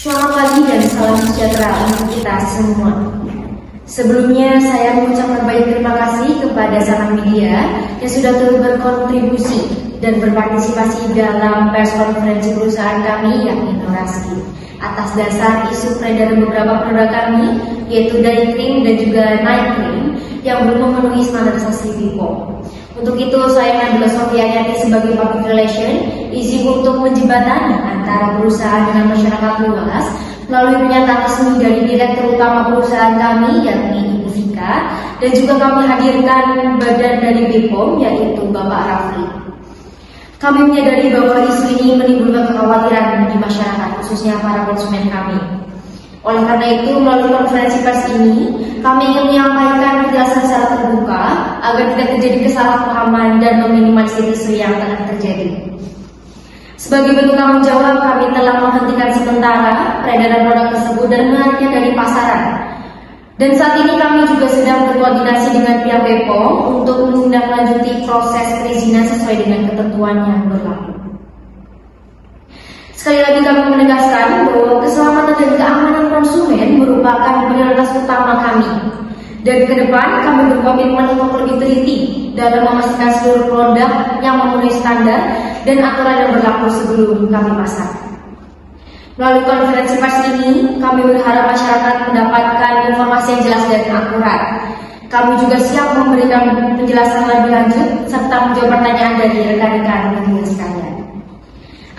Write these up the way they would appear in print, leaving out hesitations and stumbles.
Selamat pagi dan salam sejahtera untuk kita semua. Sebelumnya saya mengucapkan banyak terima kasih kepada Zaman Media yang sudah turut berkontribusi dan berpartisipasi dalam pers konferensi perusahaan kami yakni Noraskin atas dasar isu peredaran beberapa produk kami yaitu Day Cream dan juga Night Cream yang belum memenuhi standarisasi BPOM. Untuk itu saya Nabila Sofiayati sebagai Public Relation izin untuk menjembatani antara perusahaan dengan masyarakat luas melalui pernyataan resmi dari Direktur Utama perusahaan kami yakni Ibu Vika dan juga kami hadirkan badan dari BPOM yaitu Bapak Rafli. Kami menyadari bahwa isu ini menimbulkan kekhawatiran di masyarakat khususnya para konsumen kami. Oleh karena itu, melalui konferensi pers ini, kami ingin menyampaikan penjelasan secara terbuka agar tidak terjadi kesalahpahaman dan meminimalisir isu yang tengah terjadi. Sebagai bentuk tanggung jawab, kami telah menghentikan sementara peredaran produk tersebut dan menariknya dari pasaran. Dan saat ini kami juga sedang berkoordinasi dengan pihak BPOM untuk menindaklanjuti proses perizinan sesuai dengan ketentuan yang berlaku. Sekali lagi kami menegaskan bahwa keselamatan dan keamanan konsumen merupakan prioritas utama kami. Dan ke depan kami berkomitmen untuk lebih teliti dalam memastikan seluruh produk yang memenuhi standar dan aturan yang berlaku sebelum kami pasang. Melalui konferensi pers ini, kami berharap masyarakat mendapatkan informasi yang jelas dan akurat. Kami juga siap memberikan penjelasan lebih lanjut serta menjawab pertanyaan dari rekan-rekan media sekalian.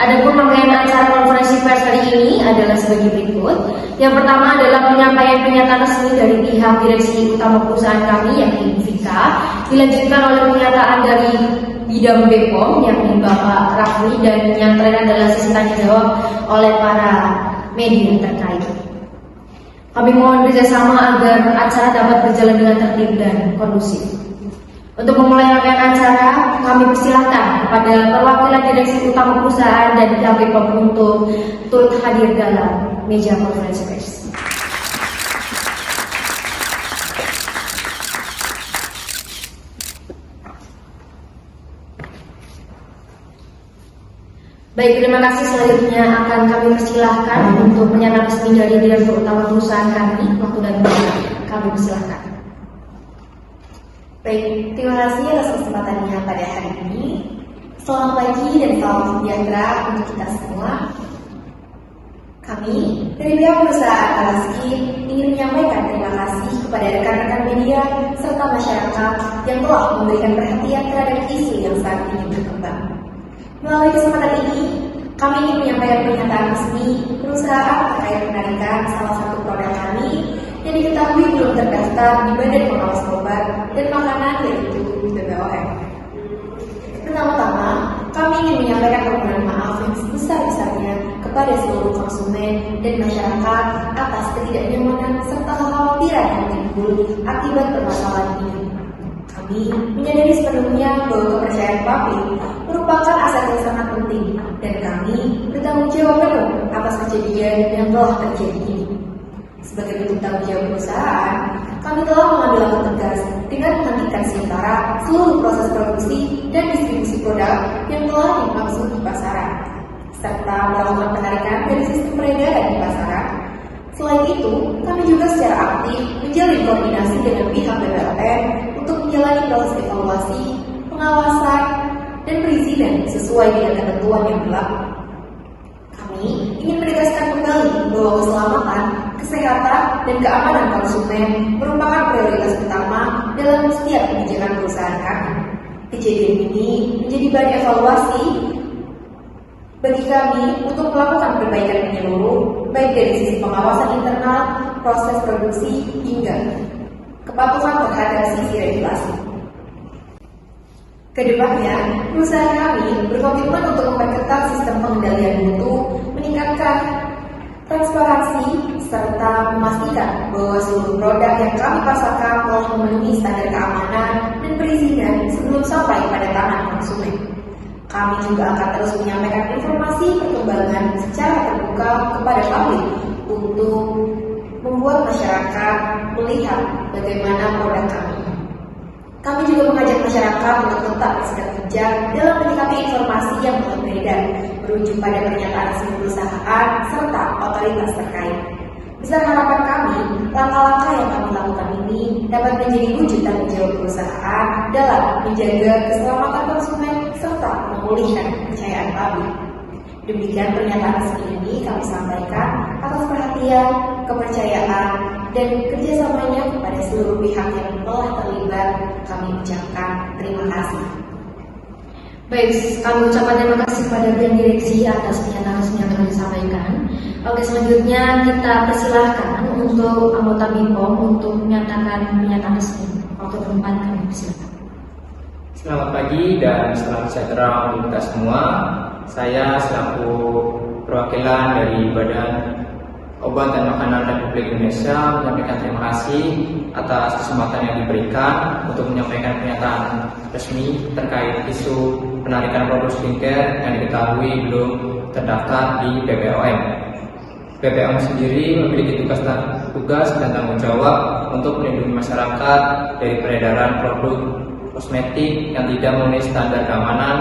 Adapun rangkaian acara konferensi pers hari ini adalah sebagai berikut. Yang pertama adalah penyampaian pernyataan resmi dari pihak Direksi Utama perusahaan kami yakni Ibu Vika, dilanjutkan oleh pernyataan dari bidang BPOM yakni Bapak Rafli, dan yang terakhir adalah sesi tanya jawab oleh para media terkait. Kami mohon kerjasama agar acara dapat berjalan dengan tertib dan kondusif. Untuk memulai rangkaian acara, kami persilahkan kepada perwakilan Direksi Utama perusahaan dan pihak BPOM untuk turut hadir dalam meja konferensi pers. Baik, terima kasih. Selanjutnya akan kami persilahkan untuk pernyataan resmi dari Direktur Utama perusahaan kami. Waktu dan tempat kami persilahkan. Baik, terima kasih atas kesempatannya pada hari ini. Selamat pagi dan salam sejahtera untuk kita semua. Kami dari pihak perusahaan Noraskin ingin menyampaikan terima kasih kepada rekan-rekan media serta masyarakat yang telah memberikan perhatian terhadap isu yang saat ini berkembang. Melalui kesempatan ini, kami ingin menyampaikan pernyataan resmi perusahaan terkait penarikan salah satu produk kami yang diketahui belum terdaftar di Badan Pengawas Obat dan Makanan yaitu BPOM. Pertama-tama, kami ingin menyampaikan permohonan maaf yang sebesar-besarnya kepada seluruh konsumen dan masyarakat atas ketidaknyamanan serta kekhawatiran yang timbul akibat permasalahan ini. Kami menyadari sepenuhnya bahwa kepercayaan publik merupakan aset yang sangat penting dan kami bertanggung jawab penuh atas kejadian yang telah terjadi ini. Sebagai bentuk tanggung jawab perusahaan, kami telah mengambil langkah tegas dengan menghentikan sementara seluruh proses produksi dan distribusi produk yang telah dimaksud di pasaran, serta melakukan penarikan dari sistem peredaran di pasaran. Selain itu, kami juga secara aktif menjalin koordinasi dengan pihak BPOM untuk menjalani proses evaluasi, pengawasan, dan perizinan sesuai dengan ketentuan yang berlaku. Kami ingin menegaskan kembali bahwa keselamatan, kesehatan, dan keamanan konsumen merupakan prioritas utama dalam setiap kebijakan perusahaan kami. Kejadian ini menjadi bahan evaluasi bagi kami untuk melakukan perbaikan menyeluruh, baik dari sisi pengawasan internal, proses produksi, hingga kepatuhan terhadap sisi regulasi. Kedepannya, perusahaan kami berkomitmen untuk memperketat sistem pengendalian mutu, meningkatkan transparansi, serta memastikan bahwa seluruh produk yang kami pasarkan telah memenuhi standar keamanan dan perizinan sebelum sampai pada tangan konsumen. Kami juga akan terus menyampaikan informasi perkembangan secara terbuka kepada publik untuk membuat masyarakat melihat bagaimana produk kami. Kami juga mengajak masyarakat untuk tetap bersikap bijak dalam menyikapi informasi yang beredar, merujuk pada pernyataan resmi perusahaan serta otoritas terkait. Besar harapan kami, langkah-langkah yang kami lakukan ini dapat menjadi wujud tanggung jawab perusahaan dalam menjaga keselamatan konsumen serta memulihkan kepercayaan publik. Demikian pernyataan resmi ini kami sampaikan atas perhatian, kepercayaan, dan kerjasamanya kepada seluruh pihak yang telah terlibat. Kami ucapkan terima kasih. Baik, kami ucapkan terima kasih kepada pihak direksi atas pernyataan resmi yang telah disampaikan. Oke, selanjutnya kita persilahkan untuk anggota BIPOM untuk menyatakan pernyataan resmi. Waktu tempat kami persilahkan. Selamat pagi dan salam sejahtera untuk kita semua. Saya selaku perwakilan dari Badan Obat dan Makanan Republik Indonesia menyampaikan terima kasih atas kesempatan yang diberikan untuk menyampaikan pernyataan resmi terkait isu penarikan produk skincare yang diketahui belum terdaftar di BPOM. BPOM sendiri memiliki tugas dan tanggung jawab untuk melindungi masyarakat dari peredaran produk kosmetik yang tidak memenuhi standar keamanan,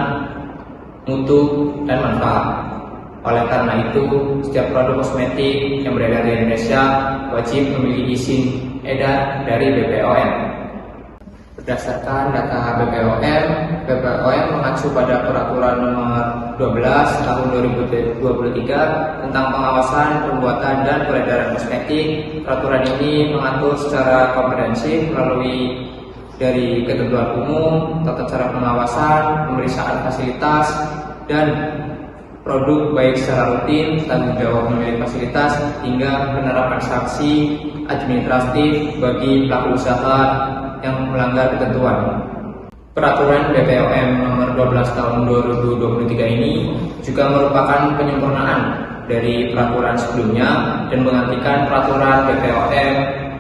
mutu, dan manfaat. Oleh karena itu, setiap produk kosmetik yang beredar di Indonesia wajib memiliki izin edar dari BPOM. Berdasarkan data BPOM mengacu pada Peraturan Nomor 12 Tahun 2023 tentang pengawasan, pembuatan, dan peredaran kosmetik. Peraturan ini mengatur secara komprehensif melalui dari ketentuan umum, tata cara pengawasan, pemeriksaan fasilitas, dan produk baik secara rutin, tanggung jawab pemilik fasilitas, hingga penerapan sanksi administratif bagi pelaku usaha yang melanggar ketentuan. Peraturan BPOM Nomor 12 Tahun 2023 ini juga merupakan penyempurnaan dari peraturan sebelumnya dan menggantikan Peraturan BPOM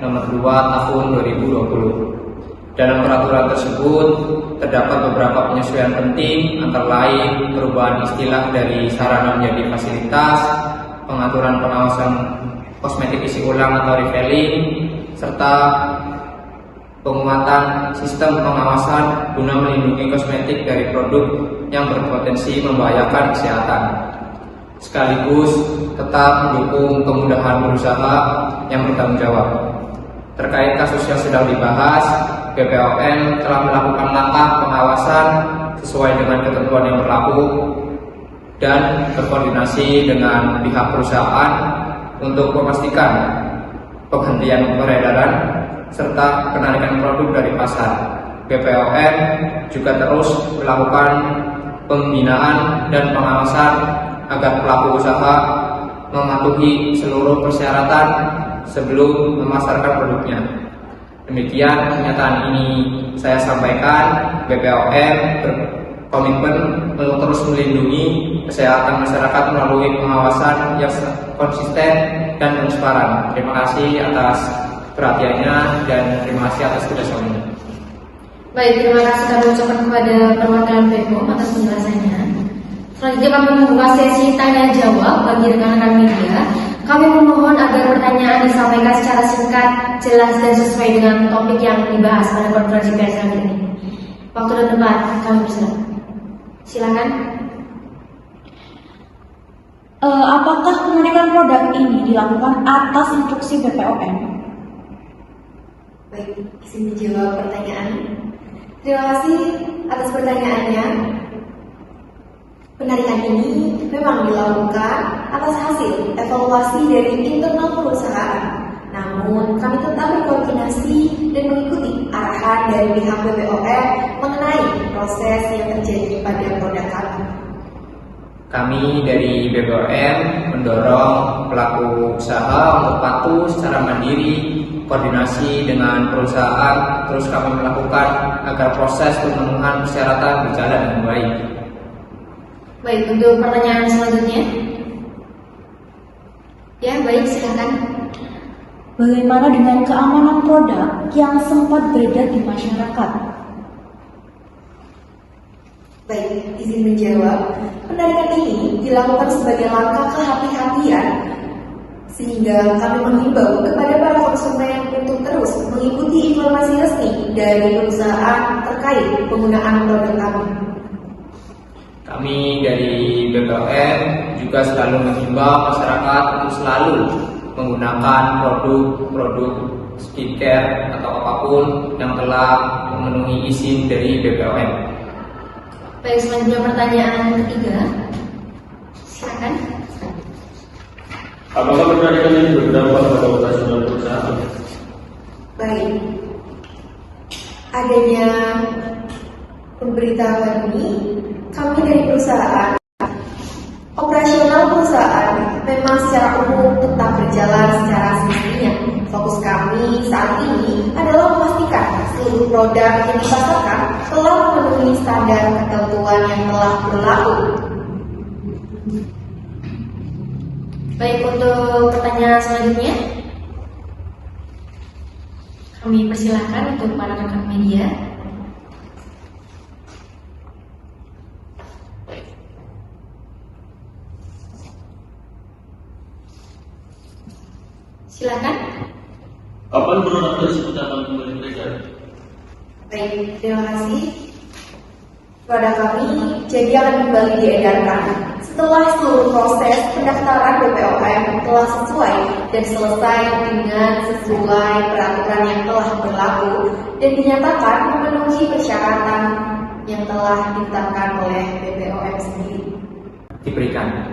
Nomor 2 Tahun 2020. Dalam peraturan tersebut terdapat beberapa penyesuaian penting, antara lain perubahan istilah dari sarana menjadi fasilitas, pengaturan pengawasan kosmetik isi ulang atau refilling, serta penguatan sistem pengawasan guna melindungi kosmetik dari produk yang berpotensi membahayakan kesehatan, sekaligus tetap mendukung kemudahan berusaha yang bertanggung jawab. Terkait kasus yang sedang dibahas, BPOM telah melakukan langkah pengawasan sesuai dengan ketentuan yang berlaku dan berkoordinasi dengan pihak perusahaan untuk memastikan penghentian peredaran serta penarikan produk dari pasar. BPOM juga terus melakukan pembinaan dan pengawasan agar pelaku usaha mematuhi seluruh persyaratan sebelum memasarkan produknya. Demikian pernyataan ini saya sampaikan. BPOM berkomitmen untuk terus melindungi kesehatan masyarakat melalui pengawasan yang konsisten dan transparan. Terima kasih atas perhatiannya dan terima kasih atas kerjasamanya. Baik, terima kasih kami ucapkan kepada perwakilan BPOM atas penjelasannya. Selanjutnya kami membuka sesi tanya jawab bagi rekan-rekan media. Kami memohon agar pertanyaan disampaikan secara singkat, jelas, dan sesuai dengan topik yang dibahas pada konferensi pers kali ini. Waktu dan tempat kami persilakan. Silakan. Apakah penarikan produk ini dilakukan atas instruksi BPOM? Baik, izin menjawab pertanyaan. Terima kasih atas pertanyaannya. Penarikan ini memang dilakukan atas hasil evaluasi dari internal perusahaan. Namun, kami tetap berkoordinasi dan mengikuti arahan dari pihak BPOM mengenai proses yang terjadi pada produk kami. Kami dari BPOM mendorong pelaku usaha untuk patuh secara mandiri, koordinasi dengan perusahaan, terus kami melakukan agar proses pemenuhan persyaratan berjalan dengan baik. Baik, untuk pertanyaan selanjutnya. Ya, baik, silakan. Bagaimana dengan keamanan produk yang sempat beredar di masyarakat? Baik, izin menjawab. Penarikan ini dilakukan sebagai langkah kehati-hatian Sehingga kami menghimbau kepada para konsumen untuk terus mengikuti informasi resmi dari perusahaan terkait penggunaan produk kami. Kami dari BPOM juga selalu menghimbau masyarakat untuk selalu menggunakan produk skincare atau apapun yang telah memenuhi izin dari BPOM. Baik, selanjutnya pertanyaan ketiga. Silakan. Apakah pertandingan ini berdampak pada operasional perusahaan? Baik, adanya pemberitahuan ini, kami dari perusahaan, operasional perusahaan memang secara umum tetap berjalan secara semestinya. Fokus kami saat ini adalah memastikan seluruh produk yang dipasarkan telah memenuhi standar ketentuan yang telah berlaku. Baik, untuk pertanyaan selanjutnya, kami persilahkan untuk para rekan media. Silakan. Kapan produk tersebut akan kembali beredar? Baik, terima kasih. Produk kami jadi akan kembali diedarkan setelah seluruh proses pendaftaran BPOM telah sesuai dan selesai dengan sesuai peraturan yang telah berlaku dan dinyatakan memenuhi persyaratan yang telah ditetapkan oleh BPOM sendiri. Diberikan.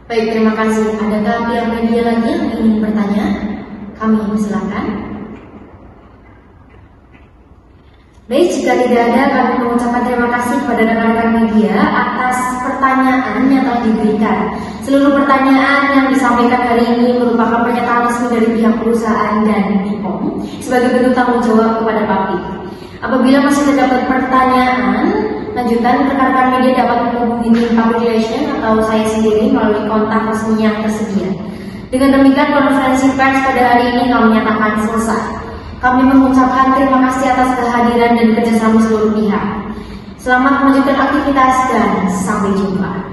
Baik, terima kasih. Adakah pihak media lagi yang ingin bertanya? Kami persilakan. Baik, jika tidak ada, kami mengucapkan terima kasih kepada rekan-rekan media atas pertanyaan yang telah diberikan. Seluruh pertanyaan yang disampaikan hari ini merupakan pernyataan resmi dari pihak perusahaan dan BPOM sebagai bentuk tanggung jawab kepada publik. Apabila masih terdapat pertanyaan lanjutan, rekan-rekan media dapat menghubungi tim Public Relation atau saya sendiri melalui kontak resmi yang tersedia. Dengan demikian, konferensi pers pada hari ini kami nyatakan selesai. Kami mengucapkan terima kasih atas kehadiran dan kerjasama seluruh pihak. Selamat melanjutkan aktivitas dan sampai jumpa.